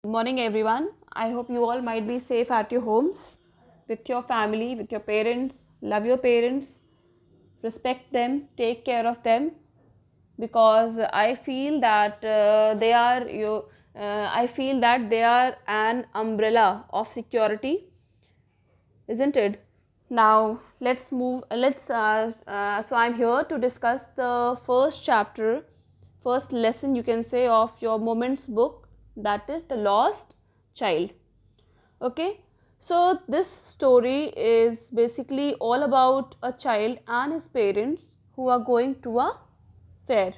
Morning, everyone. I hope you all might be safe at your homes, with your family, with your parents. Love your parents, respect them, take care of them, because I feel that they are you. I feel that they are an umbrella of security, isn't it? Now let's move. Let's. So I'm here to discuss the first chapter, first lesson you can say of your Moments book. That is the lost child. Okay. So this story is basically all about a child and his parents who are going to a fair.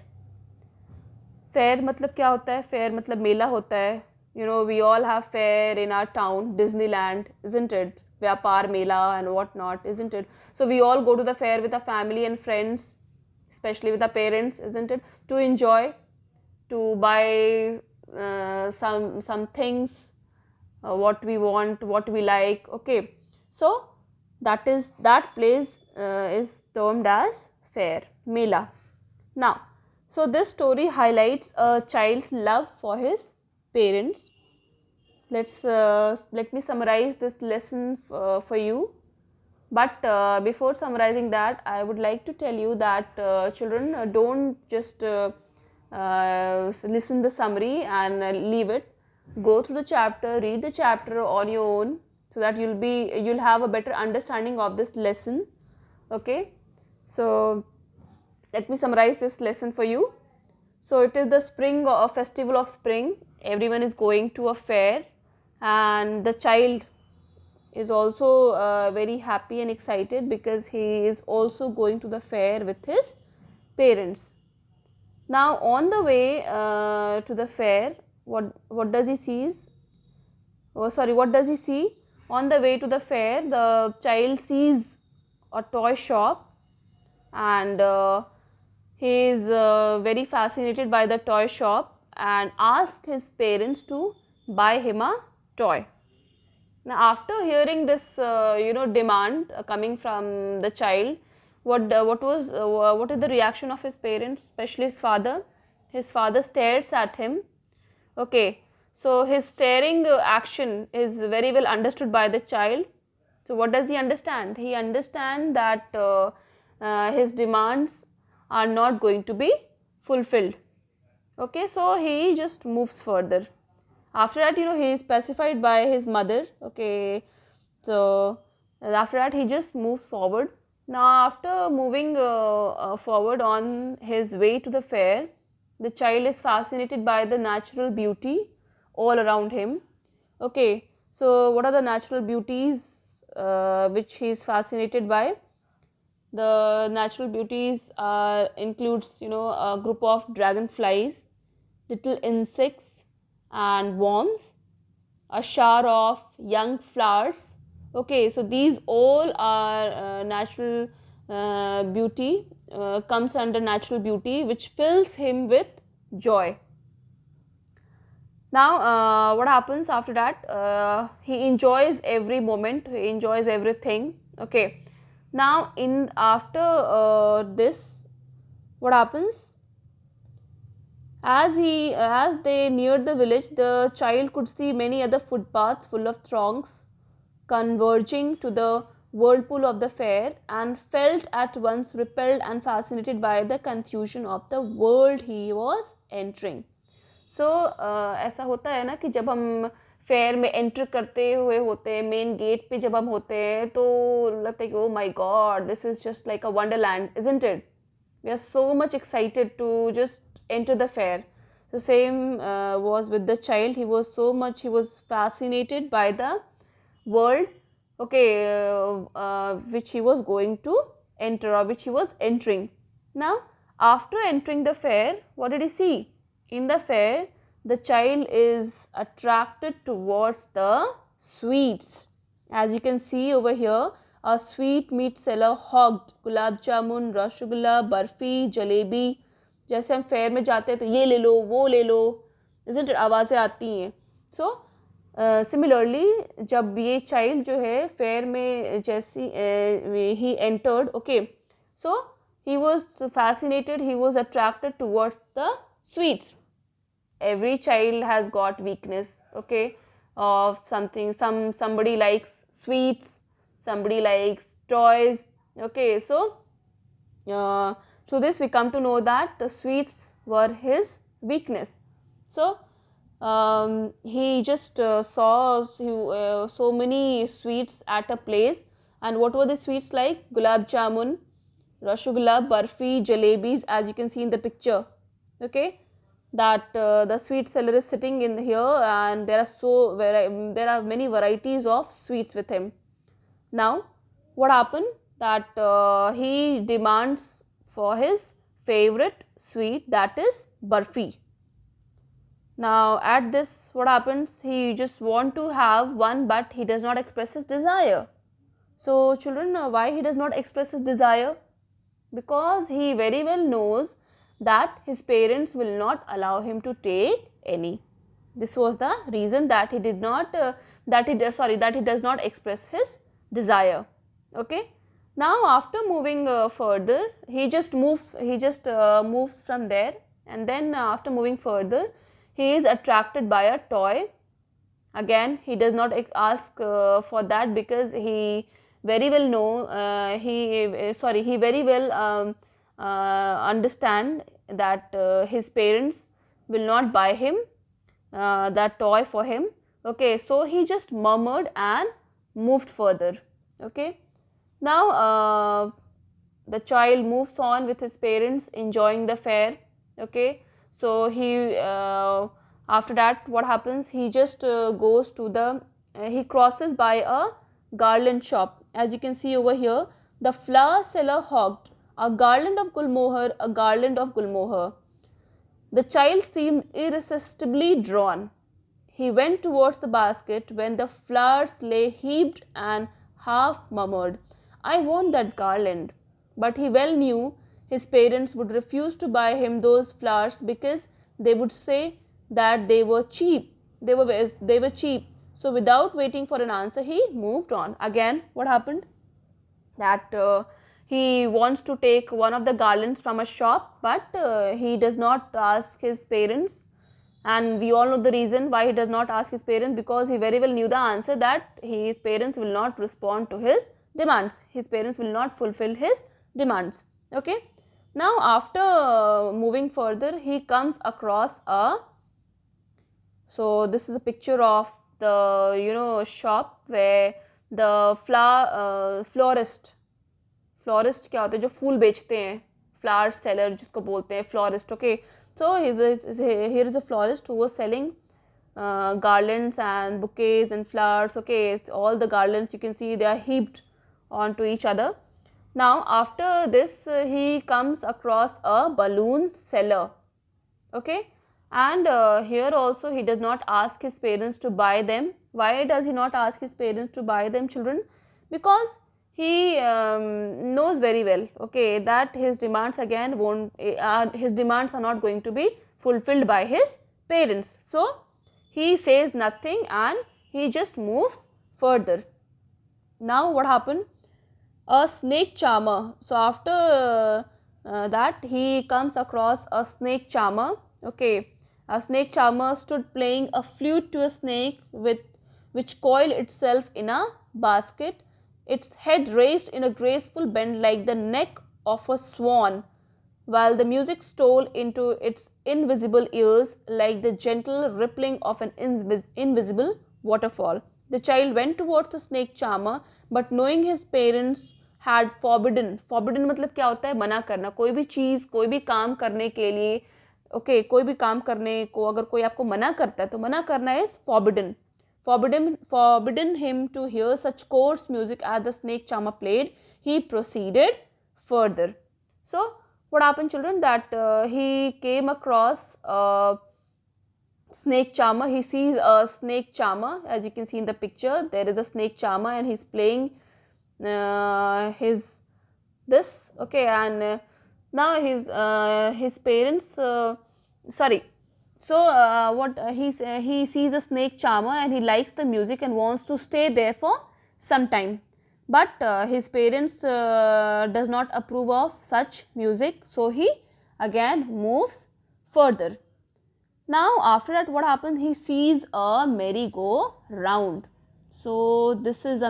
Fair मतलब क्या होता है? Fair मतलब मेला होता है. We all have fair in our town, Disneyland, isn't it? Vyapar Mela and what not, isn't it? So we all go to the fair with our family and friends, especially with our parents, isn't it? To enjoy, to buy some things, what we want, what we like. Okay, so that place is termed as fair, Mela. Now, so this story highlights a child's love for his parents. Let me summarize this lesson for you. But before summarizing that, I would like to tell you that children, don't just listen the summary and leave it. Go through the chapter, read the chapter on your own, so that you'll have a better understanding of this lesson. Okay, so let me summarize this lesson for you. So it is the spring or festival of spring. Everyone is going to a fair, and the child is also very happy and excited because he is also going to the fair with his parents. Now on the way to the fair, what does he sees? Oh, sorry, what does he see? On the way to the fair, the child sees a toy shop, and he is very fascinated by the toy shop and asks his parents to buy him a toy. Now after hearing this demand coming from the child, what is the reaction of his parents, especially his father? His father stares at him. Okay, so his staring action is very well understood by the child. So what does he understand? He understands that his demands are not going to be fulfilled. Okay, so he just moves further. After that, he is pacified by his mother. Okay, so after that he just moves forward. Now after moving forward on his way to the fair, the child is fascinated by the natural beauty all around him. Okay, so what are the natural beauties which he is fascinated by? The natural beauties includes a group of dragonflies, little insects and worms, a shower of young flowers. Okay, so these all are natural beauty, comes under natural beauty, which fills him with joy. Now what happens after that? He enjoys every moment, he enjoys everything. Okay, now in after this, what happens? As they neared the village, the child could see many other footpaths full of throngs converging to the whirlpool of the fair, and felt at once repelled and fascinated by the confusion of the world he was entering. So ऐसा होता है ना कि जब हम fair में enter करते हुए होते हैं, मेन गेट पे जब हम होते हैं, तो लगता है कि oh my God, this is just like a Wonderland, isn't it? We are so much excited to just enter the fair. So same was with the child. He was fascinated by the world, okay, which he was going to enter, or which he was entering. Now after entering the fair, what did he see? In the fair, the child is attracted towards the sweets. As you can see over here, a sweet meat seller hogged gulab jamun, rasgulla, barfi, jalebi. जैसे हम fair में जाते हैं तो ये ले लो, वो ले लो, isn't it? आवाज़ें आती हैं. So सिमिलरली जब ये चाइल्ड जो है फेयर में जैसी he entered, okay, so he was fascinated, he was attracted towards the sweets. every child has got weakness, okay, of something. Somebody likes sweets, somebody likes toys, okay. So through this we come to know that the sweets were his weakness. So he just saw so many sweets at a place. And what were the sweets like? Gulab jamun, rasgulla, barfi, jalebis, as you can see in the picture, okay. That the sweet seller is sitting in here, and there are many varieties of sweets with him. Now what happened, that he demands for his favorite sweet, that is barfi. Now at this what happens, he just want to have one, but he does not express his desire. So children, why he does not express his desire? Because he very well knows that his parents will not allow him to take any. This was the reason that he did not that he does not express his desire, okay. Now after moving further, he just moves from there, and then after moving further, he is attracted by a toy. Again, he does not ask for that, because he very well know he very well understand that his parents will not buy him that toy for him, okay. So he just murmured and moved further, okay. Now the child moves on with his parents, enjoying the fair, okay. So he after that what happens, he just goes to the he crosses by a garland shop. As you can see over here, the flower seller hawked a garland of gulmohar, a garland of gulmohar. The child seemed irresistibly drawn. He went towards the basket when the flowers lay heaped, and half murmured, "I want that garland." But he well knew his parents would refuse to buy him those flowers, because they would say that they were cheap. They were cheap. So without waiting for an answer, he moved on. Again, what happened? That he wants to take one of the garlands from a shop, but he does not ask his parents. And we all know the reason why he does not ask his parents, because he very well knew the answer, that his parents will not respond to his demands. His parents will not fulfill his demands, okay. Now after moving further, he comes across a, so this is a picture of the shop where the florist क्या होता है, जो फूल बेचते हैं, flower seller जिसको बोलते हैं, florist, okay. So here is a florist who was selling garlands and bouquets and flowers, okay. All the garlands you can see, they are heaped onto each other. Now after this he comes across a balloon seller, okay. And here also he does not ask his parents to buy them. Why does he not ask his parents to buy them, children? Because he knows very well, okay, that his demands again won't his demands are not going to be fulfilled by his parents. So he says nothing and he just moves further. Now what happened? A snake charmer. So after that he comes across a snake charmer, okay. A snake charmer stood playing a flute to a snake which coiled itself in a basket, its head raised in a graceful bend like the neck of a swan, while the music stole into its invisible ears like the gentle rippling of an invisible waterfall. The child went towards the snake charmer, but knowing his parents had forbidden मतलब क्या होता है, मना करना, कोई भी चीज़, कोई भी काम करने के लिए, ओके, कोई भी काम करने को अगर कोई आपको मना करता है तो मना करना is forbidden him to hear such coarse music as the snake charmer played. He proceeded further. So what happened, children, that he came across a snake charmer. He sees a snake charmer, as you can see in the picture. There is a snake charmer and he's playing his this, okay. And now his parents sorry. So what he sees a snake charmer and he likes the music and wants to stay there for some time, but his parents does not approve of such music, so he again moves further. Now after that what happens, he sees a merry-go-round. So this is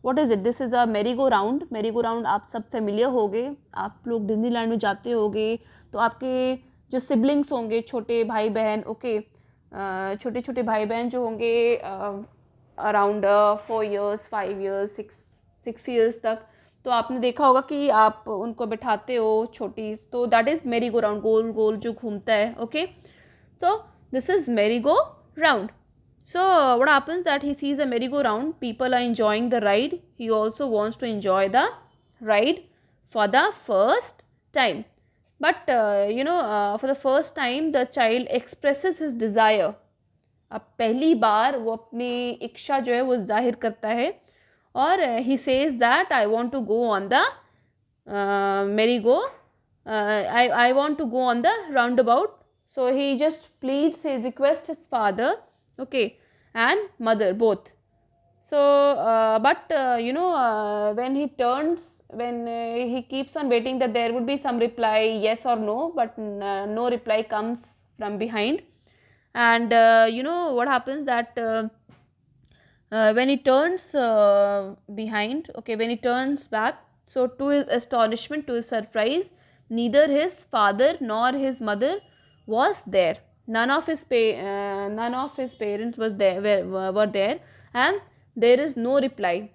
what is it? This is a merry-go-round. merry-go-round आप सब familiar होगे, आप लोग Disneyland में जाते होगे तो आपके जो सिबलिंग्स होंगे, छोटे भाई बहन, ओके, छोटे छोटे भाई बहन जो होंगे अराउंड 4 years 5 years 6 years तक, तो आपने देखा होगा कि आप उनको बिठाते हो छोटी, तो दैट इज़ मेरी गो राउंड, गोल गोल जो घूमता है, ओके. तो दिस इज़ मेरी go round. So what happens that he sees a merry-go-round, people are enjoying the ride, he also wants to enjoy the ride for the first time. But for the first time the child expresses his desire. अब पहली बार वो अपनी इच्छा जो है वो जाहिर करता है और he says that I want to go on the I want to go on the roundabout. So he just pleads, he requests his father, okay, and mother both. So when he turns, when he keeps on waiting that there would be some reply, yes or no, but no reply comes from behind. And what happens that when he turns behind, okay, when he turns back, so to his astonishment, to his surprise, neither his father nor his mother was there. None of his parents were there, and there is no reply.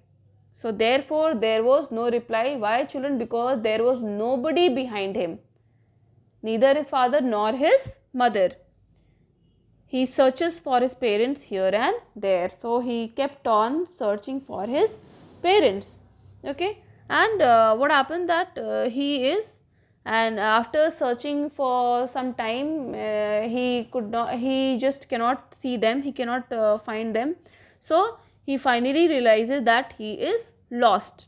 So therefore there was no reply. Why, children? Because there was nobody behind him, neither his father nor his mother. He searches for his parents here and there. So he kept on searching for his parents, okay. And what happened that and after searching for some time, he just cannot see them, he cannot find them. So he finally realizes that he is lost,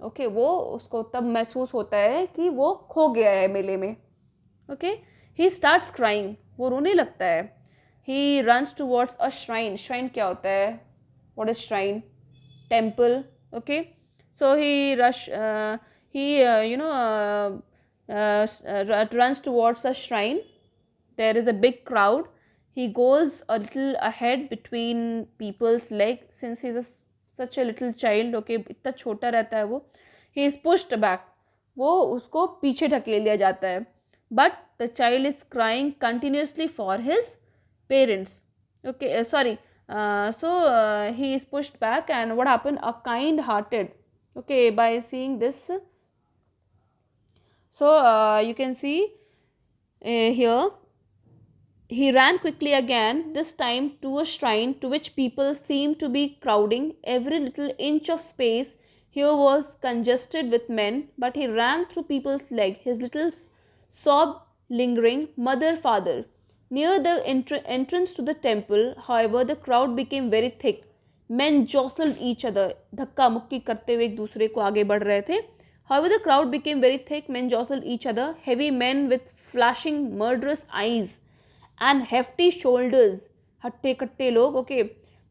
okay. वो उसको तब महसूस होता है कि वो खो गया है मेले में, okay. He starts crying, वो रोने लगता है. He runs towards a shrine. Shrine क्या होता है? What is shrine? Temple. Okay. So he runs towards a shrine. There is a big crowd. He goes a little ahead between people's leg, since he is such a little child. Okay, इतना छोटा रहता है वो. He is pushed back. वो उसको पीछे ढकेल दिया जाता है. But the child is crying continuously for his parents, okay. He is pushed back, and what happened, a kind hearted, okay, by seeing this, so you can see here, he ran quickly again, this time to a shrine to which people seemed to be crowding. Every little inch of space here was congested with men, but he ran through people's leg, his little sob lingering, mother, father. Near the entrance to the temple, however, the crowd became very thick. Men jostled each other. धक्का मुक्की करते हुए एक दूसरे को आगे बढ़ रहे थे. However, the crowd became very thick. Men jostled each other. Heavy men with flashing, murderous eyes and hefty shoulders. हट्टे कट्टे लोग. Okay.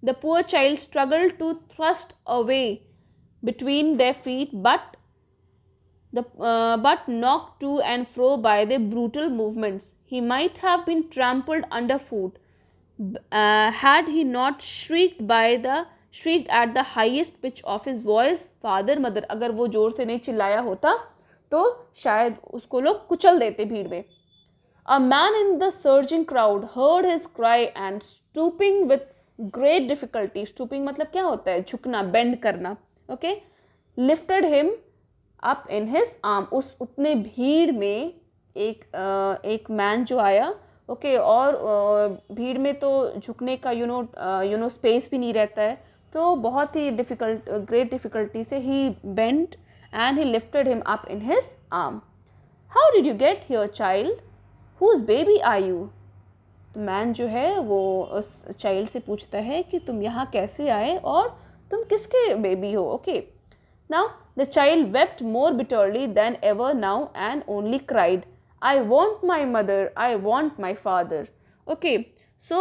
The poor child struggled to thrust away between their feet, but knocked to and fro by their brutal movements. He might have been trampled underfoot had he not shrieked at the highest pitch of his voice, father, mother. अगर वो जोर से नहीं चिल्लाया होता तो शायद उसको लोग कुचल देते भीड़ में. A man in the surging crowd heard his cry and stooping with great difficulty. Stooping मतलब क्या होता है? झुकना, bend करना, okay. Lifted him up in his arm. उस उतने भीड़ में एक मैन जो आया, ओके, और भीड़ में तो झुकने का स्पेस भी नहीं रहता है, तो बहुत ही ग्रेट डिफ़िकल्टी से he bent and he lifted him up in his arm. How did you get here child? Whose baby are you? तो मैन जो है वो उस चाइल्ड से पूछता है कि तुम यहाँ कैसे आए और तुम किसके बेबी हो, okay. Now the child wept more bitterly then ever now and only cried, I want my mother, I want my father. Okay, so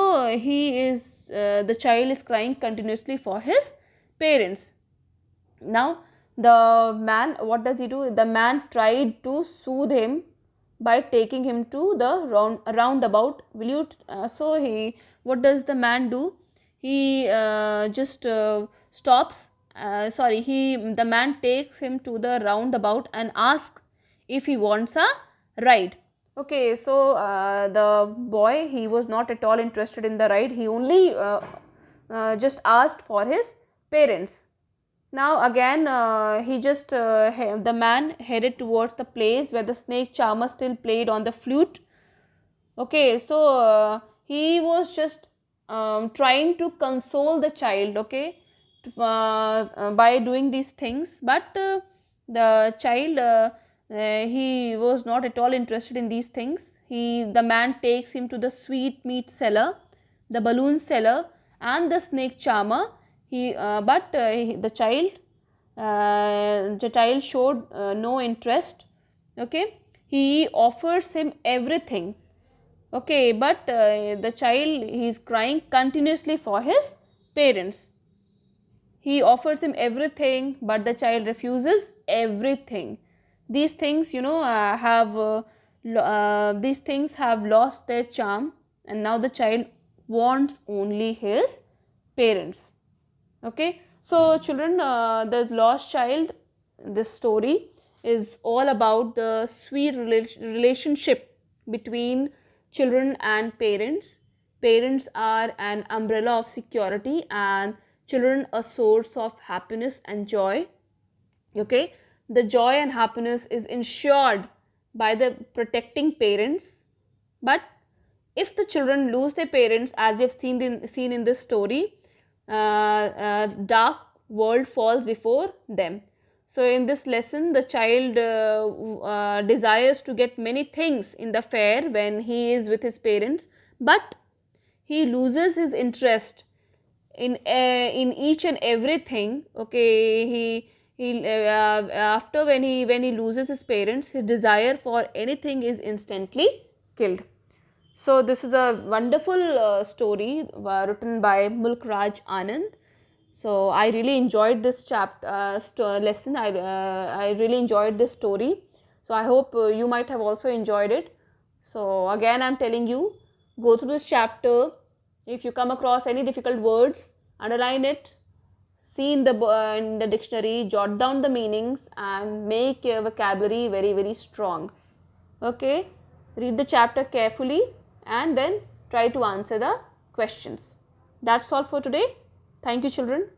the child is crying continuously for his parents. Now the man, what does he do? The man tried to soothe him, by taking him to the roundabout. Will you? So what does the man do? He just stops. The man takes him to the roundabout and asks if he wants a ride. Okay, so the boy, he was not at all interested in the ride. He only just asked for his parents. Now again, the man headed towards the place where the snake charmer still played on the flute. Okay, so he was just trying to console the child, okay, by doing these things, but the child, he was not at all interested in these things. The man takes him to the sweet meat seller, the balloon seller, and the snake charmer. The child showed no interest. Okay, he offers him everything. Okay, but the child, he is crying continuously for his parents. He offers him everything, but the child refuses everything. These things, these things have lost their charm, and now the child wants only his parents. Okay, so children, the lost child, this story is all about the sweet relationship between children and parents. Parents are an umbrella of security and children a source of happiness and joy. Okay, the joy and happiness is ensured by the protecting parents, but if the children lose their parents, as we have seen in this story, dark world falls before them. So in this lesson, the child desires to get many things in the fair when he is with his parents, but he loses his interest in each and everything. Okay, after when he loses his parents, his desire for anything is instantly killed. So this is a wonderful story written by Mulk Raj Anand. So I really enjoyed this lesson. I really enjoyed this story. So I hope you might have also enjoyed it. So again, I am telling you, go through this chapter. If you come across any difficult words, underline it, see in the dictionary, jot down the meanings, and make your vocabulary very, very strong. Okay, read the chapter carefully and then try to answer the questions. That's all for today. Thank you, children.